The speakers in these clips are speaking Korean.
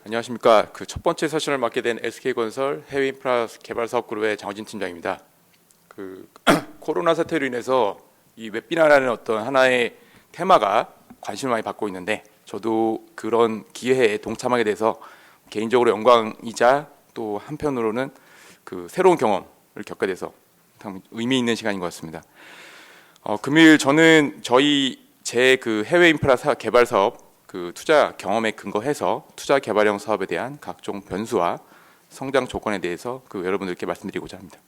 안녕하십니까. 그 첫 번째 세션을 맡게 된 SK건설 해외 인프라 개발 사업 그룹의 장호진 팀장입니다. 코로나 사태로 인해서 이 웹비나라는 어떤 하나의 테마가 관심을 많이 받고 있는데, 저도 그런 기회에 동참하게 돼서 개인적으로 영광이자 또 한편으로는 그 새로운 경험을 겪게 돼서 참 의미 있는 시간인 것 같습니다. 금일 저는 제 그 해외 인프라 개발 사업 그 투자 경험에 근거해서 투자 개발형 사업에 대한 각종 변수와 성장 조건에 대해서 여러분들께 말씀드리고자 합니다.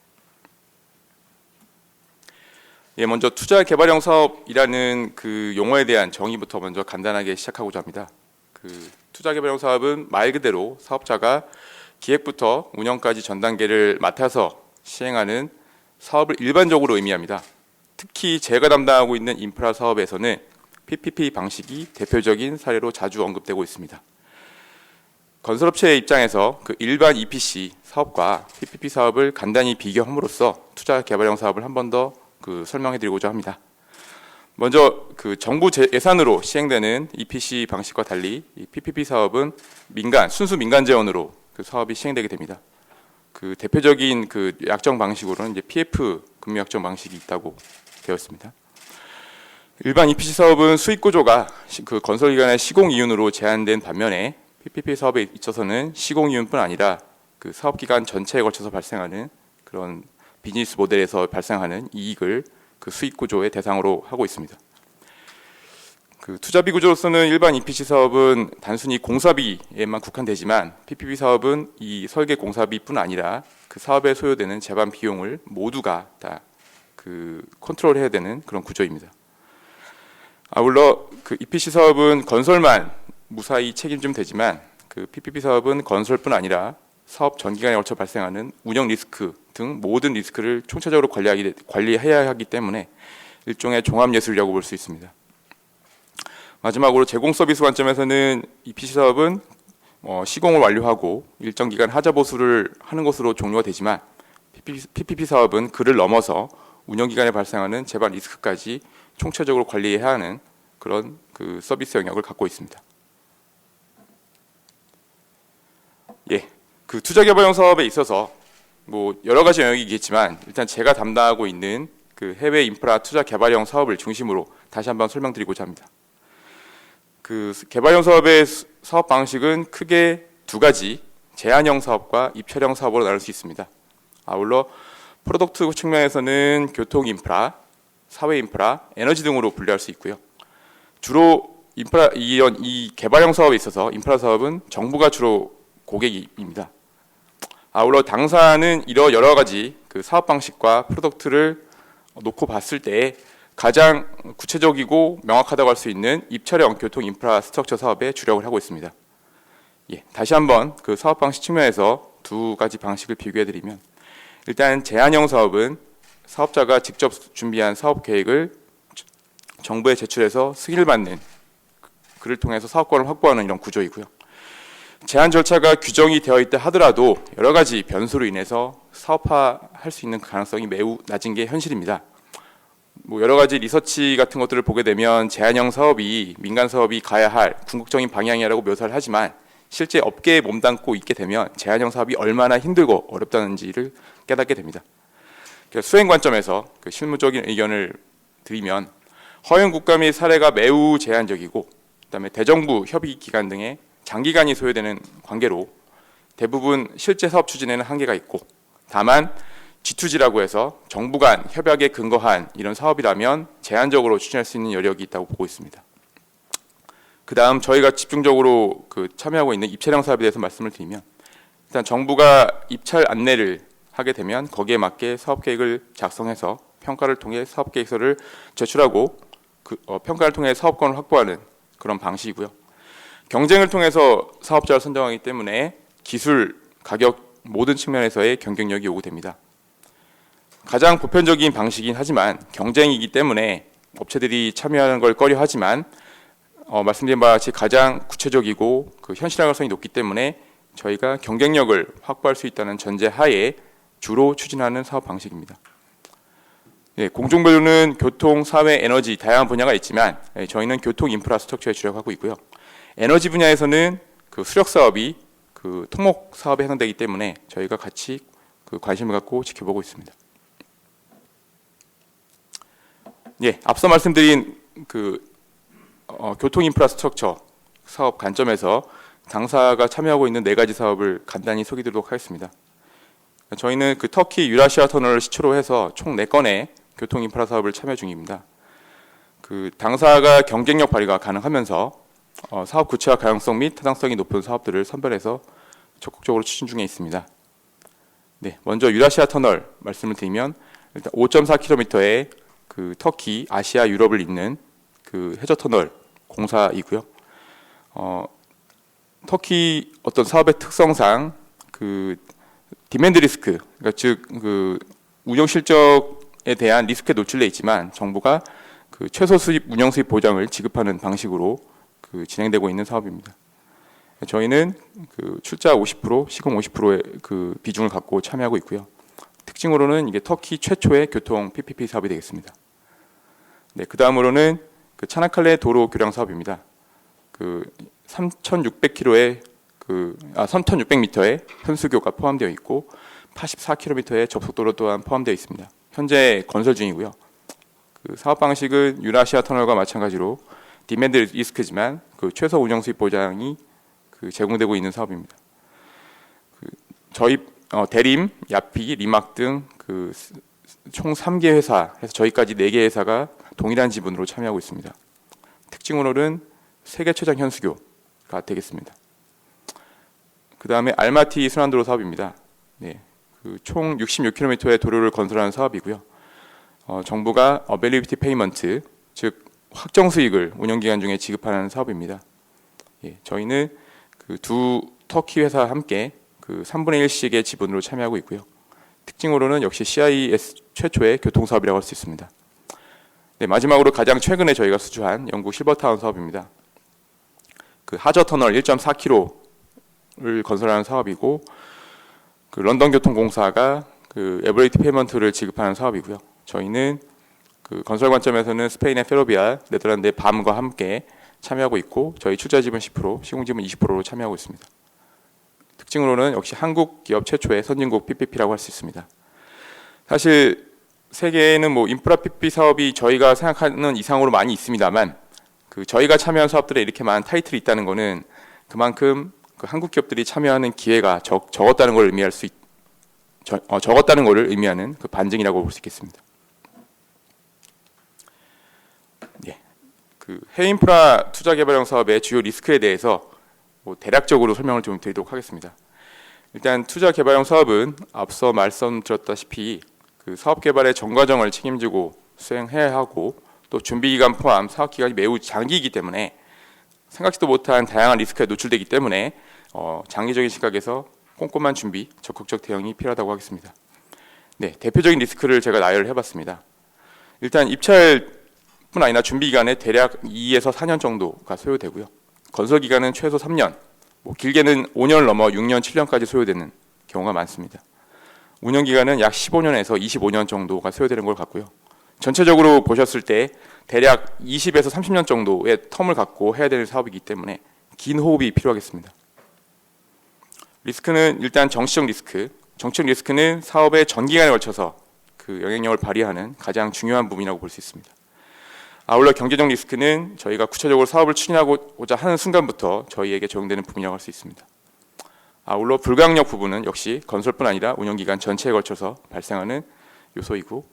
먼저 투자 개발형 사업이라는 그 용어에 대한 정의부터 먼저 간단하게 시작하고자 합니다. 투자 개발형 사업은 말 그대로 사업자가 기획부터 운영까지 전 단계를 맡아서 시행하는 사업을 일반적으로 의미합니다. 특히 제가 담당하고 있는 인프라 사업에서는 PPP 방식이 대표적인 사례로 자주 언급되고 있습니다. 건설업체의 입장에서 그 일반 EPC 사업과 PPP 사업을 간단히 비교함으로써 투자 개발형 사업을 한 번 더 설명해드리고자 합니다. 먼저 정부 예산으로 시행되는 EPC 방식과 달리 이 PPP 사업은 순수 민간 재원으로 사업이 시행되게 됩니다. 대표적인 약정 방식으로는 이제 PF 금융 약정 방식이 있다고 되어 있습니다. 일반 EPC 사업은 수익 구조가 건설기관의 시공 이윤으로 제한된 반면에 PPP 사업에 있어서는 시공 이윤뿐 아니라 사업기간 전체에 걸쳐서 발생하는 그런 비즈니스 모델에서 발생하는 이익을 수익 구조의 대상으로 하고 있습니다. 투자비 구조로서는 일반 EPC 사업은 단순히 공사비에만 국한되지만 PPP 사업은 이 설계 공사비뿐 아니라 사업에 소요되는 제반 비용을 모두가 다 컨트롤해야 되는 그런 구조입니다. 아울러 EPC 사업은 건설만 무사히 책임지면 되지만 PPP 사업은 건설뿐 아니라 사업 전기간에 걸쳐 발생하는 운영 리스크 등 모든 리스크를 총체적으로 관리해야 하기 때문에 일종의 종합예술이라고 볼 수 있습니다. 마지막으로 제공 서비스 관점에서는 EPC 사업은 시공을 완료하고 일정 기간 하자 보수를 하는 것으로 종료가 되지만 PPP 사업은 그를 넘어서 운영 기간에 발생하는 제반 리스크까지 총체적으로 관리해야 하는 그런 서비스 영역을 갖고 있습니다. 투자 개발형 사업에 있어서 여러 가지 영역이 있겠지만 일단 제가 담당하고 있는 해외 인프라 투자 개발형 사업을 중심으로 다시 한번 설명드리고자 합니다. 개발형 사업의 사업 방식은 크게 두 가지, 제한형 사업과 입찰형 사업으로 나눌 수 있습니다. 아울러 프로덕트 측면에서는 교통 인프라, 사회 인프라, 에너지 등으로 분류할 수 있고요. 주로 이 개발형 사업에 있어서 인프라 사업은 정부가 주로 고객입니다. 아울러 당사는 이런 여러 가지 사업 방식과 프로덕트를 놓고 봤을 때 가장 구체적이고 명확하다고 할 수 있는 입찰형 교통 인프라 스트럭처 사업에 주력을 하고 있습니다. 다시 한번 사업 방식 측면에서 두 가지 방식을 비교해드리면, 일단 제한형 사업은 사업자가 직접 준비한 사업 계획을 정부에 제출해서 승인을 받는, 그를 통해서 사업권을 확보하는 이런 구조이고요. 제한 절차가 규정이 되어 있다 하더라도 여러 가지 변수로 인해서 사업화할 수 있는 가능성이 매우 낮은 게 현실입니다. 여러 가지 리서치 같은 것들을 보게 되면 제한형 사업이 민간 사업이 가야 할 궁극적인 방향이라고 묘사를 하지만 실제 업계에 몸담고 있게 되면 제한형 사업이 얼마나 힘들고 어렵다는지를 깨닫게 됩니다. 수행 관점에서 실무적인 의견을 드리면 허용 국가 및 사례가 매우 제한적이고, 그다음에 대정부 협의 기관 등의 장기간이 소요되는 관계로 대부분 실제 사업 추진에는 한계가 있고, 다만 G2G라고 해서 정부 간 협약에 근거한 이런 사업이라면 제한적으로 추진할 수 있는 여력이 있다고 보고 있습니다. 그 다음 저희가 집중적으로 참여하고 있는 입찰형 사업에 대해서 말씀을 드리면, 일단 정부가 입찰 안내를 하게 되면 거기에 맞게 사업 계획을 작성해서 평가를 통해 사업 계획서를 제출하고 평가를 통해 사업권을 확보하는 그런 방식이고요. 경쟁을 통해서 사업자를 선정하기 때문에 기술, 가격 모든 측면에서의 경쟁력이 요구됩니다. 가장 보편적인 방식이긴 하지만 경쟁이기 때문에 업체들이 참여하는 걸 꺼려하지만 말씀드린 바와 같이 가장 구체적이고 현실 가능성이 높기 때문에 저희가 경쟁력을 확보할 수 있다는 전제하에 주로 추진하는 사업 방식입니다. 공종별로는 교통, 사회, 에너지 다양한 분야가 있지만 저희는 교통 인프라 스트럭처에 주력하고 있고요. 에너지 분야에서는 그 수력 사업이 그 토목 사업에 해당되기 때문에 저희가 같이 그 관심을 갖고 지켜보고 있습니다. 예, 앞서 말씀드린 그 교통 인프라스트럭처 사업 관점에서 당사가 참여하고 있는 4가지 사업을 간단히 소개드리도록 하겠습니다. 저희는 그 터키 유라시아 터널을 시초로 해서 총 4건의 교통 인프라 사업을 참여 중입니다. 그 당사가 경쟁력 발휘가 가능하면서 사업 구체화 가능성 및 타당성이 높은 사업들을 선별해서 적극적으로 추진 중에 있습니다. 네, 먼저 유라시아 터널 말씀을 드리면 일단 5.4km의 그 터키, 아시아, 유럽을 잇는 그 해저 터널 공사이고요. 터키 어떤 사업의 특성상 그 디맨드 리스크, 그러니까 즉 그 운영 실적에 대한 리스크에 노출돼 있지만 정부가 그 최소 수입, 운영 수입 보장을 지급하는 방식으로 그 진행되고 있는 사업입니다. 저희는 그 출자 50%, 시공 50%의 그 비중을 갖고 참여하고 있고요. 특징으로는 이게 터키 최초의 교통 PPP 사업이 되겠습니다. 네, 그 다음으로는 그 차나칼레 도로 교량 사업입니다. 그 3,600km의 3,600m의 현수교가 포함되어 있고 84km의 접속도로 또한 포함되어 있습니다. 현재 건설 중이고요. 그 사업 방식은 유라시아 터널과 마찬가지로 디맨드 리스크지만 그 최소 운영 수입 보장이 그 제공되고 있는 사업입니다. 그 저희 대림, 야피, 리막 등 그 총 3개 회사 해서 저희까지 4개 회사가 동일한 지분으로 참여하고 있습니다. 특징으로는 세계 최장 현수교가 되겠습니다. 그 다음에 알마티 순환도로 사업입니다. 네, 그 총 66km의 도로를 건설하는 사업이고요. 정부가 어벨리비티 페이먼트, 즉 확정 수익을 운영 기간 중에 지급하는 사업입니다. 예, 저희는 그 두 터키 회사와 함께 그 3분의 1씩의 지분으로 참여하고 있고요. 특징으로는 역시 CIS 최초의 교통 사업이라고 할 수 있습니다. 네, 마지막으로 가장 최근에 저희가 수주한 영국 실버타운 사업입니다. 그 하저 터널 1.4km를 건설하는 사업이고, 그 런던 교통공사가 그 에버리티 페이먼트를 지급하는 사업이고요. 저희는 그 건설 관점에서는 스페인의 페로비아, 네덜란드의 밤과 함께 참여하고 있고, 저희 출자 지분 10%, 시공 지분 20%로 참여하고 있습니다. 특징으로는 역시 한국 기업 최초의 선진국 PPP라고 할 수 있습니다. 사실 세계에는 뭐 인프라 PPP 사업이 저희가 생각하는 이상으로 많이 있습니다만, 그 저희가 참여한 사업들에 이렇게 많은 타이틀이 있다는 것은 그만큼 그 한국 기업들이 참여하는 기회가 적었다는 걸 의미할 적었다는 것을 의미하는 그 반증이라고 볼 수 있겠습니다. 예, 그 해외 인프라 투자 개발형 사업의 주요 리스크에 대해서 뭐 대략적으로 설명을 좀 드리도록 하겠습니다. 일단 투자 개발형 사업은 앞서 말씀드렸다시피 그 사업 개발의 전 과정을 책임지고 수행해야 하고, 또 준비 기간 포함 사업 기간이 매우 장기이기 때문에 생각지도 못한 다양한 리스크에 노출되기 때문에 장기적인 시각에서 꼼꼼한 준비, 적극적 대응이 필요하다고 하겠습니다. 네, 대표적인 리스크를 제가 나열을 해봤습니다. 일단 입찰뿐 아니라 준비 기간에 대략 2에서 4년 정도가 소요되고요. 건설 기간은 최소 3년, 뭐 길게는 5년을 넘어 6년, 7년까지 소요되는 경우가 많습니다. 운영 기간은 약 15년에서 25년 정도가 소요되는 걸 같고요. 전체적으로 보셨을 때 대략 20에서 30년 정도의 텀을 갖고 해야 되는 사업이기 때문에 긴 호흡이 필요하겠습니다. 리스크는 일단 정치적 리스크. 정치적 리스크는 사업의 전기간에 걸쳐서 그 영향력을 발휘하는 가장 중요한 부분이라고 볼 수 있습니다. 아울러 경제적 리스크는 저희가 구체적으로 사업을 추진하고자 하는 순간부터 저희에게 적용되는 부분이라고 할 수 있습니다. 아울러 불가항력 부분은 역시 건설뿐 아니라 운영기간 전체에 걸쳐서 발생하는 요소이고,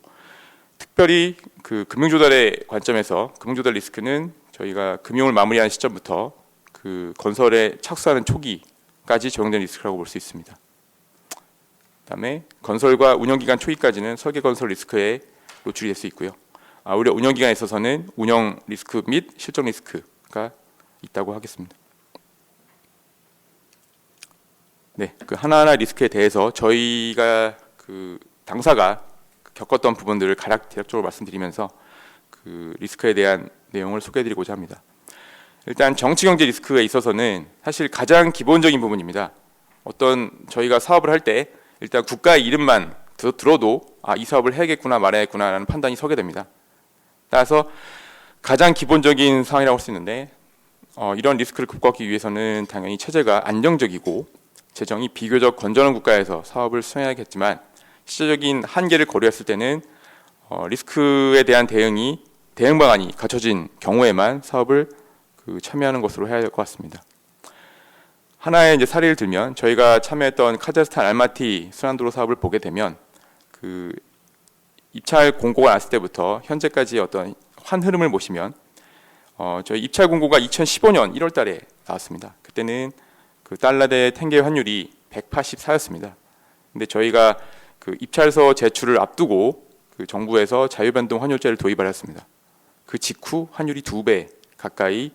특별히 그 금융조달의 관점에서 금융조달 리스크는 저희가 금융을 마무리하는 시점부터 그 건설에 착수하는 초기까지 적용되는 리스크라고 볼 수 있습니다. 그다음에 건설과 운영기간 초기까지는 설계건설 리스크에 노출이 될 수 있고요. 오히려 운영기간에 있어서는 운영 리스크 및 실적 리스크가 있다고 하겠습니다. 네, 그 하나하나 리스크에 대해서 저희가 그 당사가 겪었던 부분들을 대략적으로 말씀드리면서 그 리스크에 대한 내용을 소개해드리고자 합니다. 일단 정치경제 리스크에 있어서는 사실 가장 기본적인 부분입니다. 어떤 저희가 사업을 할 때 일단 국가의 이름만 들어도 이 사업을 해야겠구나 말아야겠구나라는 판단이 서게 됩니다. 따라서 가장 기본적인 사항이라고 할 수 있는데 이런 리스크를 극복하기 위해서는 당연히 체제가 안정적이고 재정이 비교적 건전한 국가에서 사업을 수행해야겠지만 시대적인 한계를 고려했을 때는 리스크에 대한 대응 방안이 갖춰진 경우에만 사업을 참여하는 것으로 해야 할 것 같습니다. 하나의 이제 사례를 들면 저희가 참여했던 카자흐스탄 알마티 순환도로 사업을 보게 되면 입찰 공고가 났을 때부터 현재까지 어떤 환 흐름을 보시면 저희 입찰 공고가 2015년 1월 달에 나왔습니다. 그때는 달러 대 탱게 환율이 184였습니다. 근데 저희가 입찰서 제출을 앞두고 정부에서 자유변동 환율제를 도입을 했습니다. 그 직후 환율이 2배 가까이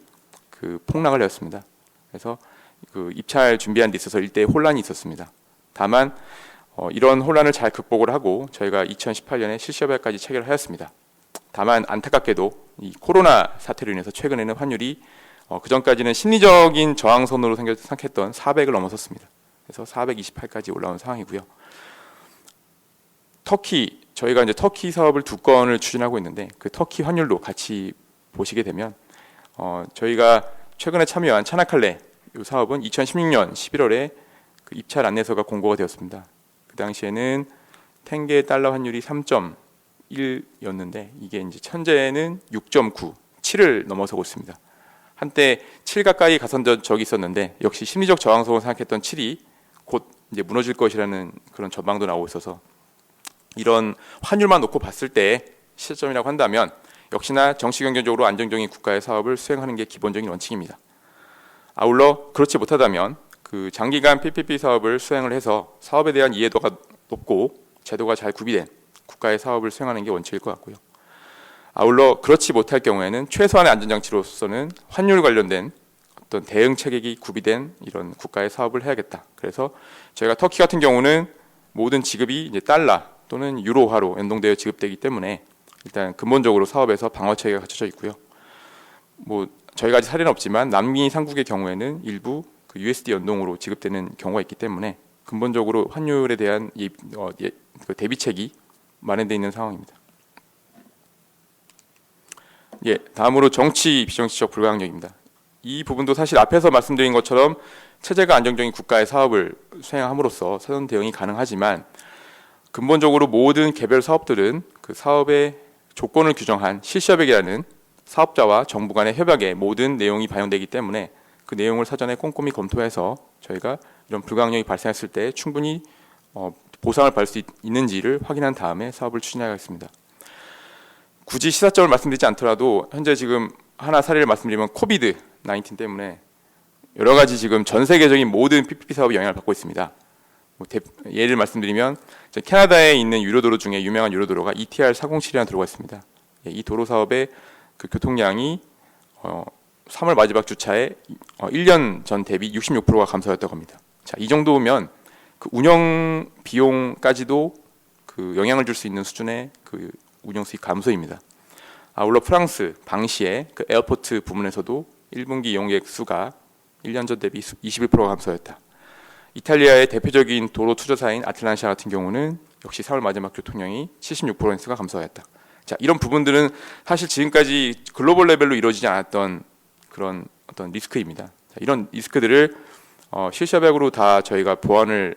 폭락을 했습니다. 그래서 입찰 준비하는 데 있어서 일대의 혼란이 있었습니다. 다만 이런 혼란을 잘 극복을 하고 저희가 2018년에 실시협약까지 체결을 하였습니다. 다만 안타깝게도 이 코로나 사태로 인해서 최근에는 환율이 그전까지는 심리적인 저항선으로 생각했던 400을 넘어섰습니다. 그래서 428까지 올라온 상황이고요. 저희가 이제 터키 사업을 2건을 추진하고 있는데 그 터키 환율도 같이 보시게 되면 저희가 최근에 참여한 차나칼레 이 사업은 2016년 11월에 입찰 안내서가 공고가 되었습니다. 그 당시에는 탱게 달러 환율이 3.1였는데 이게 이제 현재는 6.9, 7을 넘어서고 있습니다. 한때 7 가까이 가선 적이 있었는데 역시 심리적 저항성을 생각했던 7이 곧 이제 무너질 것이라는 그런 전망도 나오고 있어서 이런 환율만 놓고 봤을 때 시점이라고 한다면 역시나 정치 경제적으로 안정적인 국가의 사업을 수행하는 게 기본적인 원칙입니다. 아울러 그렇지 못하다면 장기간 PPP 사업을 수행을 해서 사업에 대한 이해도가 높고 제도가 잘 구비된 국가의 사업을 수행하는 게 원칙일 것 같고요. 아울러 그렇지 못할 경우에는 최소한의 안전장치로서는 환율 관련된 어떤 대응 체계가 구비된 이런 국가의 사업을 해야겠다. 그래서 저희가 터키 같은 경우는 모든 지급이 이제 달러 또는 유로화로 연동되어 지급되기 때문에 일단 근본적으로 사업에서 방어 체계가 갖춰져 있고요. 저희가 아직 사례는 없지만 남미 상국의 경우에는 일부 USD 연동으로 지급되는 경우가 있기 때문에 근본적으로 환율에 대한 대비책이 마련되어 있는 상황입니다. 다음으로 정치 비정치적 불가항력입니다. 이 부분도 사실 앞에서 말씀드린 것처럼 체제가 안정적인 국가의 사업을 수행함으로써 사전 대응이 가능하지만 근본적으로 모든 개별 사업들은 그 사업의 조건을 규정한 실시협약이라는 사업자와 정부 간의 협약에 모든 내용이 반영되기 때문에 그 내용을 사전에 꼼꼼히 검토해서 저희가 이런 불가항력이 발생했을 때 충분히 보상을 받을 수 있는지를 확인한 다음에 사업을 추진하겠습니다. 굳이 시사점을 말씀드리지 않더라도 현재 지금 하나 사례를 말씀드리면 코비드 19 때문에 여러 가지 지금 전 세계적인 모든 PPP 사업이 영향을 받고 있습니다. 예를 말씀드리면 캐나다에 있는 유료도로 중에 유명한 유료도로가 ETR 407이라는 도로가 있습니다. 이 도로 사업의 교통량이 3월 마지막 주차에 1년 전 대비 66%가 감소했다고 합니다. 자, 이 정도면 운영 비용까지도 영향을 줄 수 있는 수준의 운영 수익 감소입니다. 아울러 프랑스 방시의 에어포트 부문에서도 1분기 이용객 수가 1년 전 대비 21%가 감소했다. 이탈리아의 대표적인 도로 투자사인 아틀란티아 같은 경우는 역시 3월 마지막 교통량이 76%가 감소했다. 자, 이런 부분들은 사실 지금까지 글로벌 레벨로 이루어지지 않았던 그런 어떤 리스크입니다. 자, 이런 리스크들을 실시협약으로 다 저희가 보장을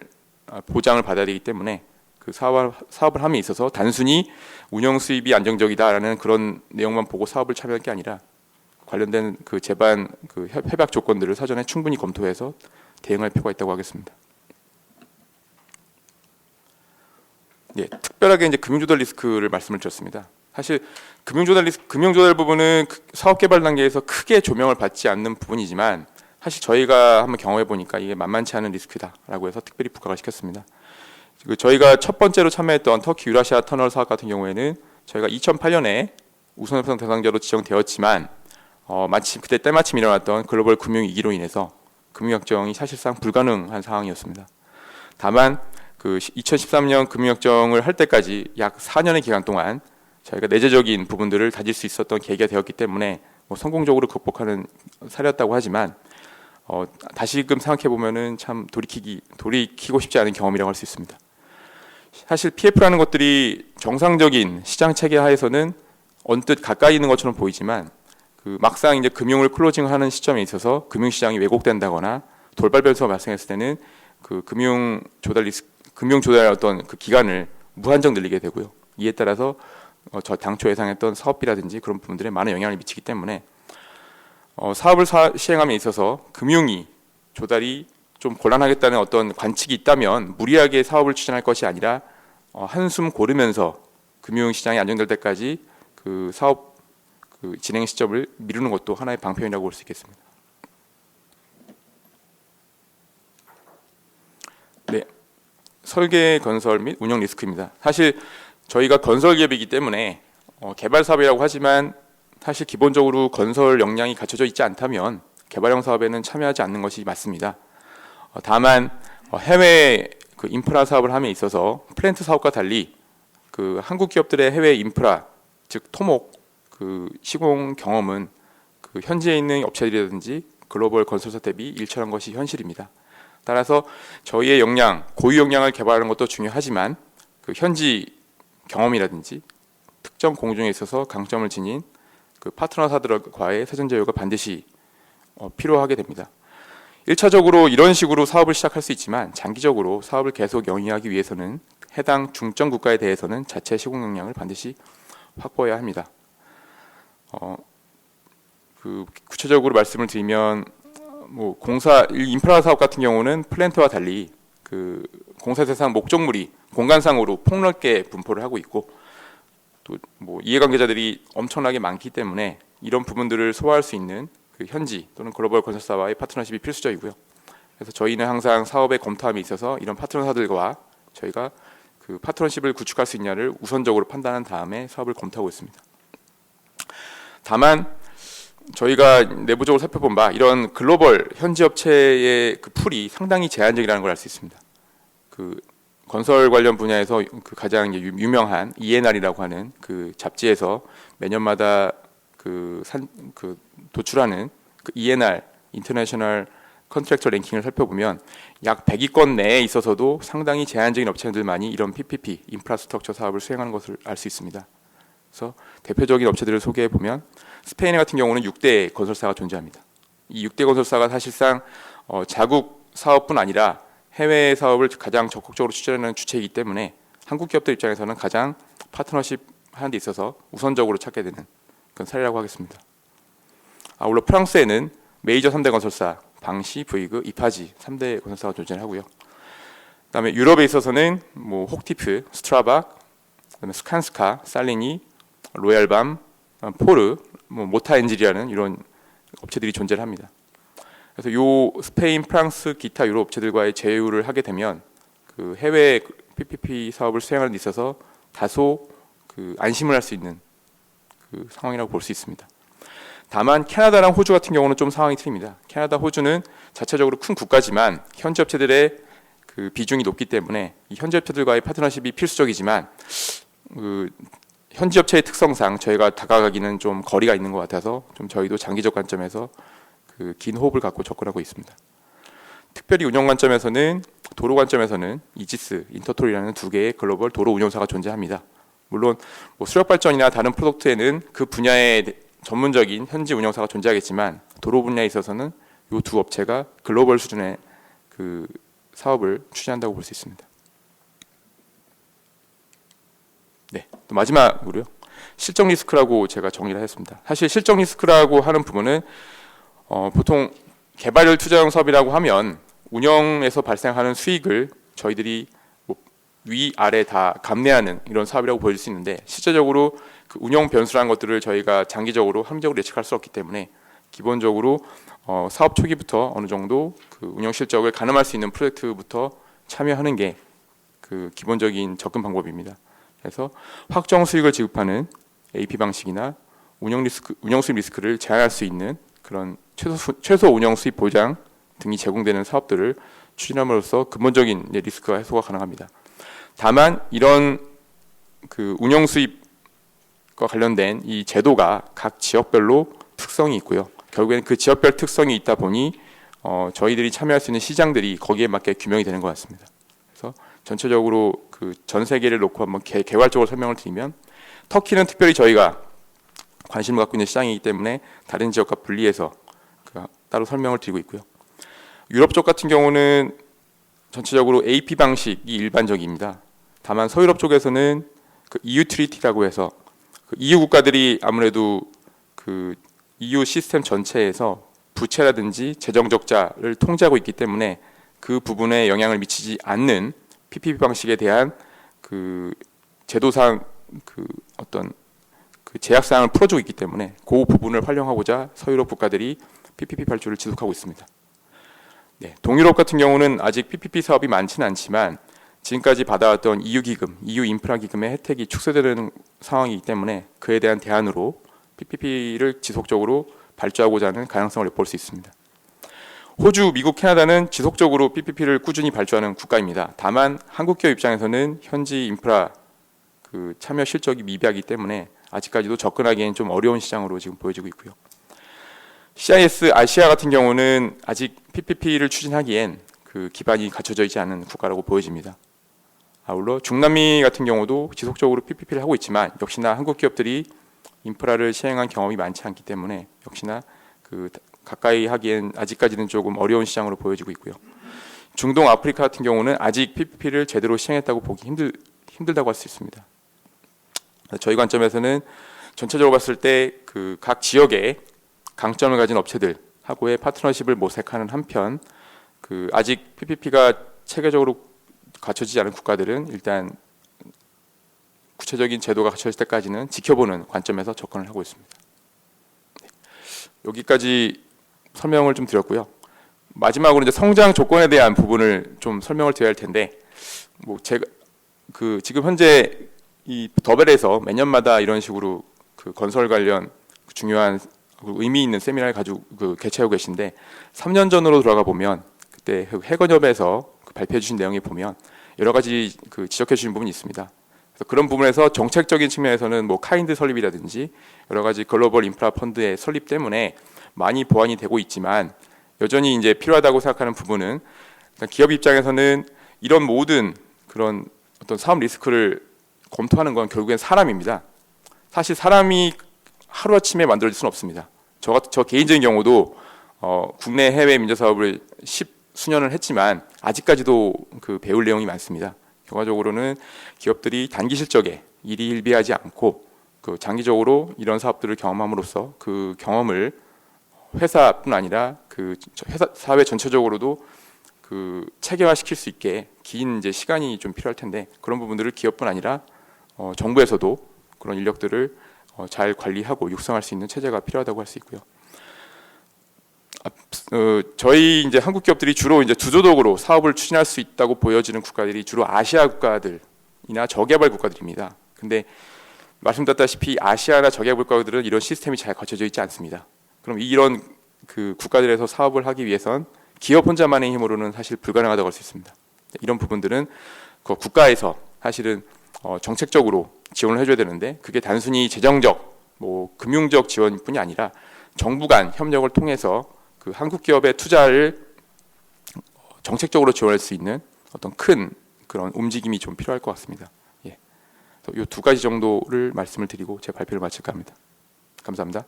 받아야 되기 때문에 사업을 함에 있어서 단순히 운영 수입이 안정적이다라는 그런 내용만 보고 사업을 참여할 게 아니라 관련된 제반 협약 조건들을 사전에 충분히 검토해서 대응할 필요가 있다고 하겠습니다. 특별하게 이제 금융조달 리스크를 말씀을 드렸습니다. 사실 금융조달 부분은 사업 개발 단계에서 크게 조명을 받지 않는 부분이지만 사실 저희가 한번 경험해 보니까 이게 만만치 않은 리스크다라고 해서 특별히 부각을 시켰습니다. 저희가 첫 번째로 참여했던 터키 유라시아 터널 사업 같은 경우에는 저희가 2008년에 우선협상 대상자로 지정되었지만 마침 그때 때마침 일어났던 글로벌 금융 위기로 인해서 금융협정이 사실상 불가능한 상황이었습니다. 다만 2013년 금융협정을 할 때까지 약 4년의 기간 동안 저희가 내재적인 부분들을 다질 수 있었던 계기가 되었기 때문에 성공적으로 극복하는 사례였다고 하지만 다시금 생각해 보면은 참 돌이키고 싶지 않은 경험이라고 할 수 있습니다. 사실 PF라는 것들이 정상적인 시장 체계 하에서는 언뜻 가까이 있는 것처럼 보이지만 막상 이제 금융을 클로징하는 시점에 있어서 금융시장이 왜곡된다거나 돌발 변수가 발생했을 때는 그 금융 조달 어떤 그 기간을 무한정 늘리게 되고요. 이에 따라서 저 당초 예상했던 사업비라든지 그런 부분들에 많은 영향을 미치기 때문에 사업을 시행함에 있어서 금융이 조달이 좀 곤란하겠다는 어떤 관측이 있다면 무리하게 사업을 추진할 것이 아니라 한숨 고르면서 금융시장이 안정될 때까지 그 사업 진행 시점을 미루는 것도 하나의 방편이라고 볼 수 있겠습니다. 네, 설계, 건설 및 운영 리스크입니다. 사실 저희가 건설 기업이기 때문에 개발 사업이라고 하지만 사실 기본적으로 건설 역량이 갖춰져 있지 않다면 개발형 사업에는 참여하지 않는 것이 맞습니다. 다만 해외 인프라 사업을 함에 있어서 플랜트 사업과 달리 한국 기업들의 해외 인프라 즉 토목 시공 경험은 현지에 있는 업체들이라든지 글로벌 건설사 대비 일처한 것이 현실입니다. 따라서 저희의 고유 역량을 개발하는 것도 중요하지만 현지 경험이라든지 특정 공정에 있어서 강점을 지닌 파트너사들과의 사전 제휴가 반드시 필요하게 됩니다. 1차적으로 이런 식으로 사업을 시작할 수 있지만 장기적으로 사업을 계속 영위하기 위해서는 해당 중점 국가에 대해서는 자체 시공 역량을 반드시 확보해야 합니다. 구체적으로 말씀을 드리면 인프라 사업 같은 경우는 플랜트와 달리 공사 대상 목적물이 공간상으로 폭넓게 분포를 하고 있고 또 이해관계자들이 엄청나게 많기 때문에 이런 부분들을 소화할 수 있는 현지 또는 글로벌 건설사와의 파트너십이 필수적이고요. 그래서 저희는 항상 사업의 검토함에 있어서 이런 파트너사들과 저희가 파트너십을 구축할 수 있냐를 우선적으로 판단한 다음에 사업을 검토하고 있습니다. 다만 저희가 내부적으로 살펴본 바 이런 글로벌 현지 업체의 풀이 상당히 제한적이라는 걸 알 수 있습니다. 건설 관련 분야에서 가장 유명한 ENR이라고 하는 잡지에서 매년마다 도출하는 ENR (International Contractor Ranking을) 살펴보면 약 100위권 내에 있어서도 상당히 제한적인 업체들만이 이런 PPP 인프라스트럭처 사업을 수행하는 것을 알 수 있습니다. 그래서 대표적인 업체들을 소개해 보면 스페인 같은 경우는 6대 건설사가 존재합니다. 이 6대 건설사가 사실상 자국 사업뿐 아니라 해외 사업을 가장 적극적으로 추진하는 주체이기 때문에 한국 기업들 입장에서는 가장 파트너십 하는 데 있어서 우선적으로 찾게 되는 그런 사례라고 하겠습니다. 물론 프랑스에는 메이저 3대 건설사 방시, 브이그, 이파지 3대 건설사가 존재하고요. 그다음에 유럽에 있어서는 혹티프, 스트라박, 그다음에 스칸스카, 살리니, 로얄밤, 포르, 모타엔질이라는 이런 업체들이 존재를 합니다. 그래서 스페인, 프랑스, 기타 유럽 업체들과의 제휴를 하게 되면 해외 PPP 사업을 수행하는 데 있어서 다소 안심을 할 수 있는 상황이라고 볼 수 있습니다. 다만 캐나다랑 호주 같은 경우는 좀 상황이 틀립니다. 캐나다, 호주는 자체적으로 큰 국가지만 현지 업체들의 비중이 높기 때문에 이 현지 업체들과의 파트너십이 필수적이지만 현지 업체의 특성상 저희가 다가가기는 좀 거리가 있는 것 같아서 좀 저희도 장기적 관점에서 긴 호흡을 갖고 접근하고 있습니다. 특별히 운영 관점에서는 도로 관점에서는 이지스, 인터톨이라는 두 개의 글로벌 도로 운영사가 존재합니다. 물론 수력 발전이나 다른 프로덕트에는 그 분야의 전문적인 현지 운영사가 존재하겠지만 도로 분야에 있어서는 이 두 업체가 글로벌 수준의 사업을 추진한다고 볼 수 있습니다. 네, 또 마지막으로요. 실적 리스크라고 제가 정리를 했습니다. 사실 실적 리스크라고 하는 부분은 보통 개발을 투자형 사업이라고 하면 운영에서 발생하는 수익을 저희들이 위아래 다 감내하는 이런 사업이라고 보일 수 있는데 실제적으로 운영 변수라는 것들을 저희가 장기적으로 합리적으로 예측할 수 없기 때문에 기본적으로 사업 초기부터 어느 정도 운영 실적을 가늠할 수 있는 프로젝트부터 참여하는 게 기본적인 접근 방법입니다. 그래서 확정 수익을 지급하는 AP 방식이나 운영 수익 리스크를 제한할 수 있는 그런 최소 운영 수익 보장 등이 제공되는 사업들을 추진함으로써 근본적인 리스크가 해소가 가능합니다. 다만 이런 운영 수입과 관련된 이 제도가 각 지역별로 특성이 있고요. 결국에는 그 지역별 특성이 있다 보니 저희들이 참여할 수 있는 시장들이 거기에 맞게 규명이 되는 것 같습니다. 그래서 전체적으로 전 세계를 놓고 한번 개괄적으로 설명을 드리면 터키는 특별히 저희가 관심을 갖고 있는 시장이기 때문에 다른 지역과 분리해서 따로 설명을 드리고 있고요. 유럽 쪽 같은 경우는 전체적으로 AP 방식이 일반적입니다. 다만 서유럽 쪽에서는 그 EU 트리티라고 해서 그 EU 국가들이 아무래도 그 EU 시스템 전체에서 부채라든지 재정 적자를 통제하고 있기 때문에 그 부분에 영향을 미치지 않는 PPP 방식에 대한 그 제도상 그 어떤 그 제약 사항을 풀어주고 있기 때문에 그 부분을 활용하고자 서유럽 국가들이 PPP 발주를 지속하고 있습니다. 네, 동유럽 같은 경우는 아직 PPP 사업이 많지는 않지만 지금까지 받아왔던 EU 기금, EU 인프라 기금의 혜택이 축소되는 상황이기 때문에 그에 대한 대안으로 PPP를 지속적으로 발주하고자 하는 가능성을 엿볼 수 있습니다. 호주, 미국, 캐나다는 지속적으로 PPP를 꾸준히 발주하는 국가입니다. 다만 한국 기업 입장에서는 현지 인프라 그 참여 실적이 미비하기 때문에 아직까지도 접근하기엔 좀 어려운 시장으로 지금 보여지고 있고요. CIS 아시아 같은 경우는 아직 PPP를 추진하기엔 그 기반이 갖춰져 있지 않은 국가라고 보여집니다. 아울러 중남미 같은 경우도 지속적으로 PPP를 하고 있지만 역시나 한국 기업들이 인프라를 시행한 경험이 많지 않기 때문에 역시나 그 가까이 하기엔 아직까지는 조금 어려운 시장으로 보여지고 있고요. 중동 아프리카 같은 경우는 아직 PPP를 제대로 시행했다고 보기 힘들다고 할 수 있습니다. 저희 관점에서는 전체적으로 봤을 때 그 각 지역에 강점을 가진 업체들하고의 파트너십을 모색하는 한편 그 아직 PPP가 체계적으로 갖춰지지 않은 국가들은 일단 구체적인 제도가 갖춰질 때까지는 지켜보는 관점에서 접근을 하고 있습니다. 여기까지 설명을 좀 드렸고요. 마지막으로 이제 성장 조건에 대한 부분을 좀 설명을 드려야 할 텐데, 뭐 제가 그 지금 현재 이 더벨에서 매년마다 이런 식으로 그 건설 관련 중요한 의미 있는 세미나를 가지고 개최하고 계신데 3년 전으로 돌아가 보면 그때 해건협에서 발표해 주신 내용에 보면 여러 가지 그 지적해 주신 부분이 있습니다. 그래서 그런 부분에서 정책적인 측면에서는 뭐 카인드 설립이라든지 여러 가지 글로벌 인프라 펀드의 설립 때문에 많이 보완이 되고 있지만 여전히 이제 필요하다고 생각하는 부분은 기업 입장에서는 이런 모든 그런 어떤 사업 리스크를 검토하는 건 결국엔 사람입니다. 사실 사람이 하루아침에 만들어질 수는 없습니다. 저 개인적인 경우도 국내 해외 민자 사업을 10수년을 했지만 아직까지도 그 배울 내용이 많습니다. 결과적으로는 기업들이 단기 실적에 일희일비하지 않고 그 장기적으로 이런 사업들을 경험함으로써 그 경험을 회사뿐 아니라 그 회사 사회 전체적으로도 그 체계화시킬 수 있게 긴 이제 시간이 좀 필요할 텐데 그런 부분들을 기업뿐 아니라 정부에서도 그런 인력들을 잘 관리하고 육성할 수 있는 체제가 필요하다고 할 수 있고요. 저희 이제 한국 기업들이 주로 이제 주도적으로 사업을 추진할 수 있다고 보여지는 국가들이 주로 아시아 국가들이나 저개발 국가들입니다. 근데 말씀드렸다시피 아시아나 저개발 국가들은 이런 시스템이 잘 갖춰져 있지 않습니다. 그럼 이런 그 국가들에서 사업을 하기 위해선 기업 혼자만의 힘으로는 사실 불가능하다고 할 수 있습니다. 이런 부분들은 그 국가에서 사실은 정책적으로 지원을 해줘야 되는데 그게 단순히 재정적, 뭐 금융적 지원뿐이 아니라 정부 간 협력을 통해서 그 한국 기업의 투자를 정책적으로 지원할 수 있는 어떤 큰 그런 움직임이 좀 필요할 것 같습니다. 이 두 가지 정도를 말씀을 드리고 제 발표를 마칠까 합니다. 감사합니다.